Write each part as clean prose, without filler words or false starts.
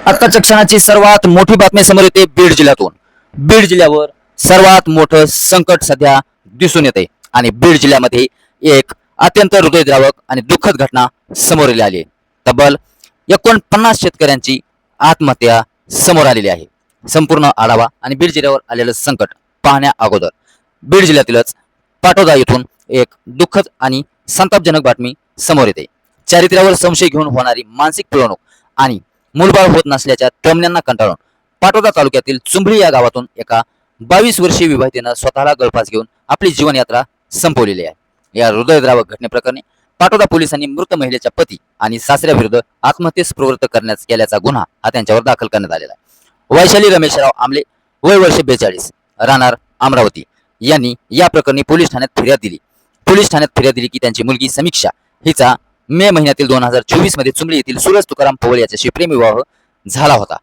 आत्ताच्या क्षणाची सर्वात मोठी बातमी समोर येते बीड जिल्ह्यातून. बीड जिल्ह्यावर सर्वात मोठं संकट सध्या दिसून येते आणि बीड जिल्ह्यामध्ये एक अत्यंत हृदयद्रावक आणि दुःखद घटना समोर आली आहे. तब्बल 49 शेतकऱ्यांची आत्महत्या समोर आलेली आहे. संपूर्ण आढावा आणि बीड जिल्ह्यावर आलेलं संकट पाहण्या अगोदर बीड जिल्ह्यातीलच पाटोदा येथून एक दुःखद आणि संतापजनक बातमी समोर येते. चारित्र्यावर संशय घेऊन होणारी मानसिक पिळवणूक आणि मूलबाळ होत नसल्याच्या टोमण्यांना कंटाळून पाटोदा तालुक्यातील चुंबळी या गावातून एका 22 वर्षीय विवाहितेनं स्वतःला गळफास घेऊन आपली जीवनयात्रा संपवलेली आहे. या हृदयद्रावक घटनेप्रकरणी पाटोदा पोलिसांनी मृत महिलेच्या पती आणि सासऱ्याविरुद्ध आत्महत्येस प्रवृत्त करण्यात केल्याचा गुन्हा हा त्यांच्यावर दाखल करण्यात आलेला आहे. वैशाली रमेशराव आमले, वय वर्ष 42, राहणार अमरावती, यांनी या प्रकरणी पोलीस ठाण्यात फिर्याद दिली की त्यांची मुलगी समीक्षा हिचा मे महिन्यातील 2024 मध्ये चुंबळी येथील सूरज तुकाराम पवळ याच्याशी प्रेमविवाह झाला होता.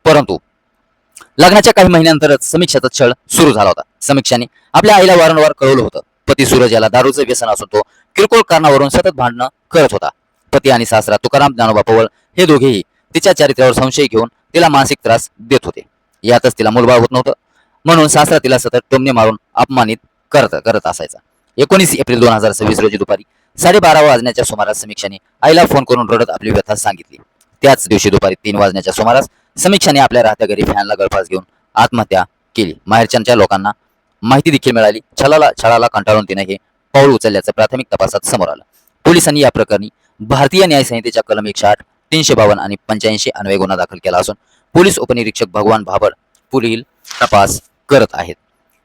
परंतु लग्नाच्या काही महिन्यानंतरच समीक्षाचा छळ सुरू झाला होता. समीक्षाने आपल्या आईला वारंवार कळवलं होतं. पती सूरज याला दारूचं व्यसन असून तो किरकोळ कारणावरून सतत भांडणं करत होता. पती आणि सासरा तुकाराम ज्ञानोबा पवळ हे दोघेही तिच्या चारित्र्यावर संशय घेऊन तिला मानसिक त्रास देत होते. यातच तिला मूलबाळ होत नव्हतं म्हणून सासरा तिला सतत टोमणे मारून अपमानित करत असायचा. 19 एप्रिल 2026 रोजी दुपारी 12:30 वाजण्याच्या सुमारास समीक्षाने आईला फोन करून रडत आपली व्यथा सांगितली. त्याच दिवशी दुपारी 3 वाजण्याच्या सुमारास समीक्षाने आपल्या राहत्या घरी फॅनला गळफास घेऊन आत्महत्या केली. माहेरच्यांच्या लोकांना माहिती देखील मिळाली. छळाला कंटाळून तिने हे पाऊल उचलल्याचं प्राथमिक तपासात समोर आलं. पोलिसांनी या प्रकरणी भारतीय न्याय संहितेच्या कलम 108, 352 आणि 85 अन्वये गुन्हा दाखल केला असून पोलीस उपनिरीक्षक भगवान भाबड पुढील तपास करत आहेत.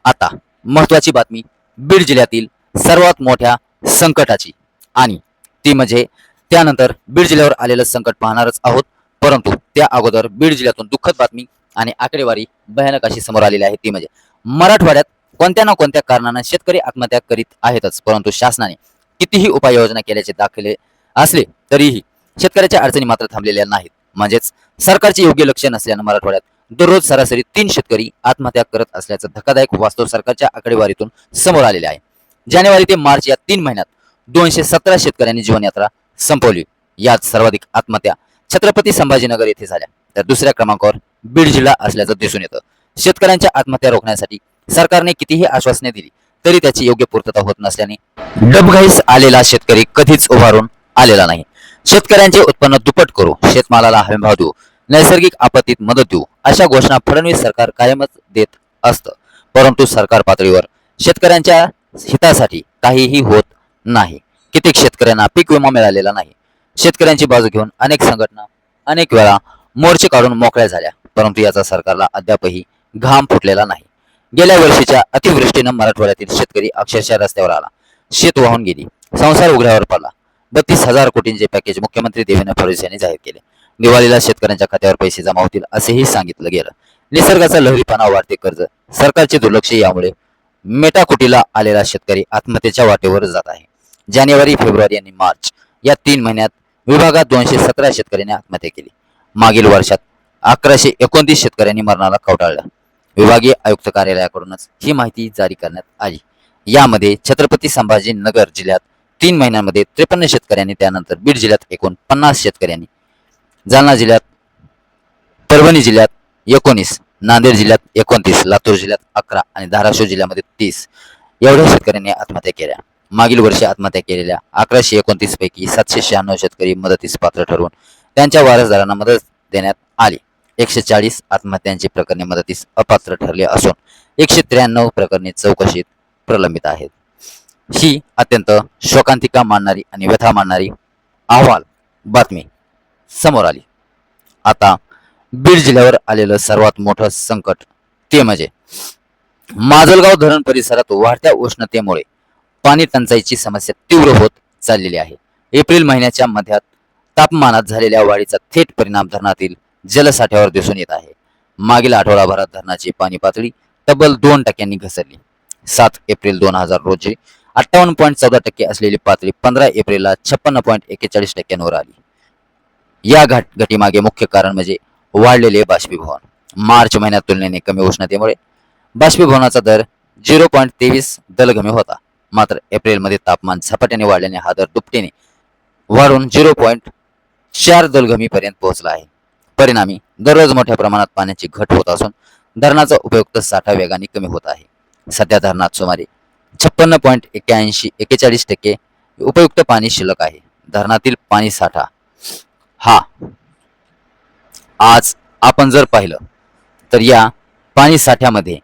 आता महत्वाची बातमी बीड जिल्ह्यातील सर्वात मोठ्या संकटाची, आणि ती म्हणजे त्यानंतर बीड जिल्ह्यावर आलेलं संकट पाहणारच आहोत. परंतु त्या अगोदर बीड जिल्ह्यातून दुःखद बातमी आणि आकडेवारी भयानक अशी समोर आलेली आहे. ती म्हणजे मराठवाड्यात कोणत्या ना कोणत्या कारणाने शेतकरी आत्महत्या करीत आहेतच, परंतु शासनाने कितीही उपाययोजना केल्याचे दाखले असले तरीही शेतकऱ्याच्या अडचणी मात्र थांबलेल्या नाहीत. म्हणजेच सरकारचे योग्य लक्ष नसल्यानं मराठवाड्यात दररोज सरासरी 3 शेतकरी आत्महत्या करत असल्याचं धक्कादायक वास्तव सरकारच्या आकडेवारीतून समोर आलेले आहे. जानेवारी ते मार्च या 3 महिन्यात 217 शेतकऱ्यांनी जीवनयात्रा संपवली. यात सर्वाधिक आत्महत्या छत्रपती संभाजीनगर येथे झाल्या, तर दुसऱ्या क्रमांकावर बीड जिल्हा असल्याचं दिसून येतं. शेतकऱ्यांच्या आत्महत्या रोखण्यासाठी सरकारने कितीही आश्वासने दिली तरी त्याची योग्य पूर्तता होत नसल्याने डबघाईस आलेला शेतकरी कधीच उभारून आलेला नाही. शेतकऱ्यांचे उत्पन्न दुप्पट करू, शेतमालाला हमीभाव देऊ, नैसर्गिक आपत्तीत मदत देऊ अशा घोषणा फडणवीस सरकार कायमच देत असतं, परंतु सरकार पातळीवर शेतकऱ्यांच्या हितासाठी काहीही होत नाही. कित्येक शेतकऱ्यांना पीक विमा मिळालेला नाही. शेतकऱ्यांची बाजू घेऊन अनेक संघटना अनेक वेळा मोर्चे काढून मोकळ्या झाल्या, परंतु याचा सरकारला अद्यापही घाम फुटलेला नाही. गेल्या वर्षीच्या अतिवृष्टीनं मराठवाड्यातील शेतकरी अक्षरशः रस्त्यावर आला. शेत वाहून गेली, संसार उघड्यावर पडला. 32,000 कोटींचे पॅकेज मुख्यमंत्री देवेंद्र फडणवीस यांनी जाहीर केले. दिवाळीला शेतकऱ्यांच्या खात्यावर पैसे जमा होतील असेही सांगितलं गेलं. निसर्गाचा लहरीपणा, वाढते कर्ज, सरकारचे दुर्लक्ष यामुळे मेटाकुटीला आलेला शेतकरी आत्महत्येच्या वाटेवर जात आहे. जानेवारी, फेब्रुवारी आणि मार्च या 3 महिन्यात विभागात 217 शेतकऱ्यांनी आत्महत्या केली. मागील वर्षात 1129 शेतकऱ्यांनी मरणाला कवटाळलं. विभागीय आयुक्त कार्यालयाकडूनच ही माहिती जारी करण्यात आली. यामध्ये छत्रपती संभाजीनगर जिल्ह्यात 3 महिन्यांमध्ये 53 शेतकऱ्यांनी, त्यानंतर बीड जिल्ह्यात एकूण 50 शेतकऱ्यांनी, जालना जिल्ह्यात, परभणी जिल्ह्यात 19, नांदेड जिल्ह्यात 29, लातूर जिल्ह्यात 11 आणि धाराशिव जिल्ह्यामध्ये 30 एवढ्या शेतकऱ्यांनी आत्महत्या केल्या. मागील वर्षी आत्महत्या केलेल्या 1129 पैकी 796 शेतकरी मदतीस पात्र ठरवून त्यांच्या वारसदारांना मदत देण्यात आली. 140 आत्महत्यांची प्रकरणे मदतीस अपात्र ठरले असून 193 प्रकरणे चौकशीत प्रलंबित आहेत. ही अत्यंत शोकांतिका मानणारी आणि व्यथा मानणारी अहवाल बातमी समोर आली. आता बीड जिल्ह्यावर आलेलं सर्वात मोठं संकट ते म्हणजे माजलगाव धरण परिसरात वाढत्या उष्णतेमुळे पाणी टंचाईची समस्या तीव्र होत चाललेली आहे. एप्रिल महिन्याच्या मध्यात तापमानात झालेल्या वाढीचा थेट परिणाम धरणातील जलसाठ्यावर दिसून येत आहे. मागील आठवडाभरात धरणाची पाणी पातळी तब्बल 2% घसरली. 7 एप्रिल 2000 रोजी 58.14% असलेली पातळी 15 एप्रिलला 56.41% आली. या घटीमागे मुख्य कारण म्हणजे वाढलेले बाष्पीभवन. मार्च महिन्यात तुलनेने कमी उष्णतेमुळे बाष्पीभवनाचा दर 0.23 दलगमी होता. मात्र एप्रिलमध्ये तापमान झपाट्याने वाढल्याने हा दर दुपटीने वाढून 0.4 दलगमी पर्यंत पोहोचला आहे. परिणामी दररोज मोठ्या प्रमाणात पाण्याची घट होत असून धरणाचा उपयुक्त साठा वेगाने कमी होत आहे। सध्या धरणात सुमारे 56.41% उपयुक्त पाणी शिल्लक आहे। धरणातील पाणी साठा हा आज आपण जर पाहिलं तर या पाणी साठ्यामध्ये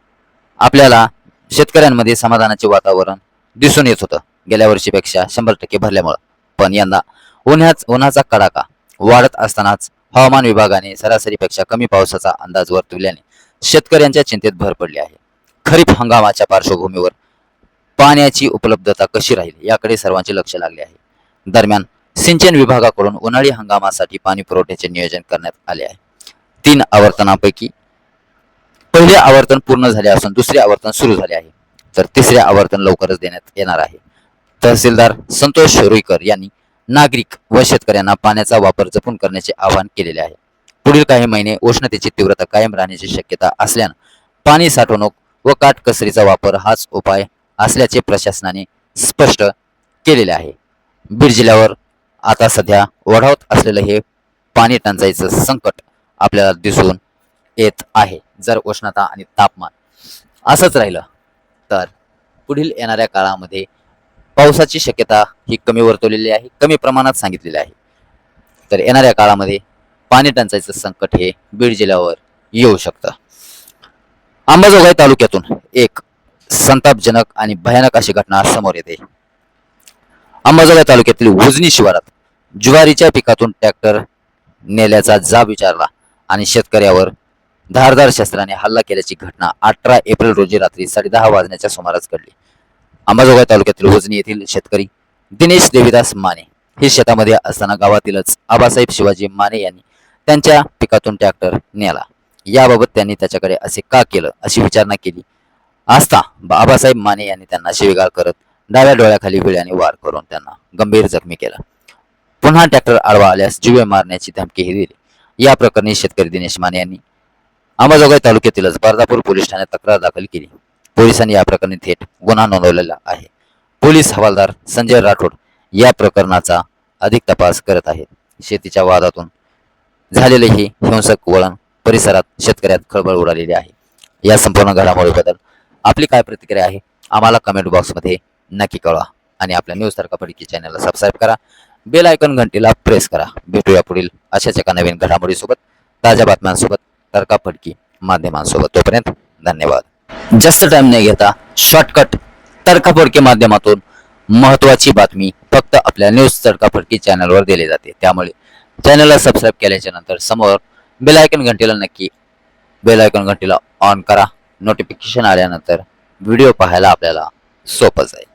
आपल्याला शेतकऱ्यांमध्ये समाधानाचे वातावरण दिसून येत होतं गेल्या वर्षीपेक्षा 100% भरल्यामुळं। पण यंदा उन्हाचा कडाका वाढत असतानाच हवामान विभागाने सरासरीपेक्षा कमी पावसाचा अंदाज वर्तविल्याने शेतकऱ्यांच्या चिंतेत भर पडली आहे। खरीप हंगामाच्या पार्श्वभूमीवर पाण्याची उपलब्धता कशी राहील याकडे सर्वांचे लक्ष लागले आहे। दरम्यान सिंचन विभागाकडून उन्हाळी हंगामासाठी पाणी पुरवठ्याचे नियोजन करण्यात आले आहे। 3 आवर्तनापैकी पहिले आवर्तन पूर्ण झाले असून दुसरे आवर्तन सुरू झाले आहे, तर तिसरे आवर्तन लवकरच देण्यात येणार आहे। तहसीलदार संतोष रुईकर यांनी नागरिक व शेतकऱ्यांना पाण्याचा वापर जपून करण्याचे आवाहन केलेले आहे। पुढील काही महिने उष्णतेची तीव्रता कायम राहण्याची शक्यता असल्यानं पाणी साठवणूक व काटकसरीचा वापर हाच उपाय असल्याचे प्रशासनाने स्पष्ट केलेले आहे। बीड जिल्ह्यावर आता सध्या ओढावत असलेलं हे पाणी टंचाईचं संकट आपल्याला दिसून येत आहे। जर उष्णता आणि तापमान असंच राहिलं तर पुढील येणाऱ्या काळामध्ये पावसाची शक्यता ही कमी वर्तवलेली आहे, कमी प्रमाणात सांगितलेली आहे। तर येणाऱ्या काळामध्ये पाणी टंचाईचं संकट हे बीड जिल्ह्यावर येऊ शकतं। अंबाजोगाई तालुक्यातून एक संतापजनक आणि भयानक अशी घटना समोर येते। अंबाजोगाई तालुक्यातील उजनी शिवारात ज्वारीच्या पिकातून ट्रॅक्टर नेल्याचा जाब विचारला आणि शेतकऱ्यावर धारदार शस्त्राने हल्ला केल्याची घटना 18 एप्रिल रोजी रात्री 10:30 वाजण्याच्या सुमारास घडली। अंबाजोगाई तालुक्यातील उजनी येथील शेतकरी दिनेश देवीदास माने हे शेतामध्ये असताना गावातीलच आबासाहेब शिवाजी माने यांनी त्यांच्या पिकातून ट्रॅक्टर नेला। याबाबत त्यांनी त्याच्याकडे असे का केलं अशी विचारणा केली असता आबासाहेब माने यांनी त्यांना शिवीगाळ करत डाव्या डोळ्याखाली विळ्याने वार करून त्यांना गंभीर जखमी केलं। पुन्हा ट्रॅक्टर आडवा आल्यास जीवे मारण्याची धमकीही दिली। या प्रकरणी शेतकरी दिनेश माने यांनी अंबाजोगाई तालुक्यातीलच बर्दापूर पोलीस ठाण्यात तक्रार दाखल केली। पोलिसांनी या प्रकरणी थेट गुन्हा नोंदवलेला आहे। पोलीस हवालदार संजय राठोड या प्रकरणाचा अधिक तपास करत आहेत। शेतीच्या वादातून झालेले हे हिंसक वळण परिसरात शेतकऱ्यात खळबळ उडालेली आहे। या संपूर्ण घडामोडीबद्दल आपली काय प्रतिक्रिया आहे आम्हाला कमेंट बॉक्समध्ये नक्की कळवा आणि आपल्या न्यूज तडकाफडकी चॅनलला सबस्क्राईब करा, बेल आयकॉन घंटीला प्रेस करा। भेटूया पुढील अशाच एका नवीन घडामोडीसोबत, ताज्या बातम्यांसोबत, तडकाफडकी माध्यमांसोबत। तोपर्यंत धन्यवाद। जास्त टाइम नाही घेता शॉर्टकट तडकाफडकी माध्यमातून महत्त्वाची बातमी फक्त आपल्या न्यूज तडकाफडकी चॅनलवर दिली जाते। त्यामुळे चॅनलला सबस्क्राईब केल्याच्या नंतर समोर बेल आयकॉन घंटीला ऑन करा। नोटिफिकेशन आल्यानंतर व्हिडिओ पाहायला आपल्याला सोपं जाईल।